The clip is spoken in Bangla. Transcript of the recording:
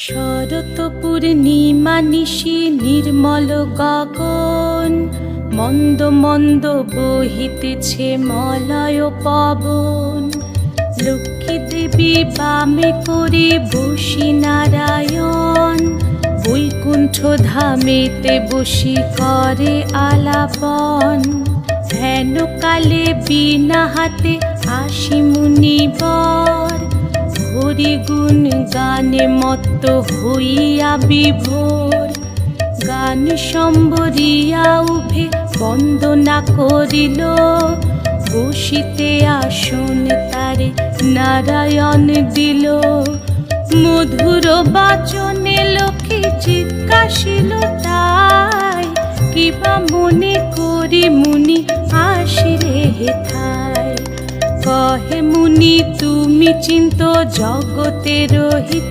শরৎ পূর্ণিমা নিশি নির্মল গগন, মন্দ মন্দ বহিতেছে মলয় পবন। লক্ষ্মী দেবী বামে করে বসি নারায়ণ, বৈকুণ্ঠ ধামেতে বসি করে আলাপন। হেন কালে বিনা হাতে আসি মুনিবর, হরি গুণ গানে মত্ত হইয়া বিভোর। গান সম্বরিয়া উভে বন্দনা করিল, বসিতে আসন তারে নারায়ণ দিল। মধুর বাচনে লোকে জিজ্ঞাসিল তাই, কিবা মনে করি মুনি আসিলে হেথায়। কহে মুনি তুমি চিন্ত জগতের হিত,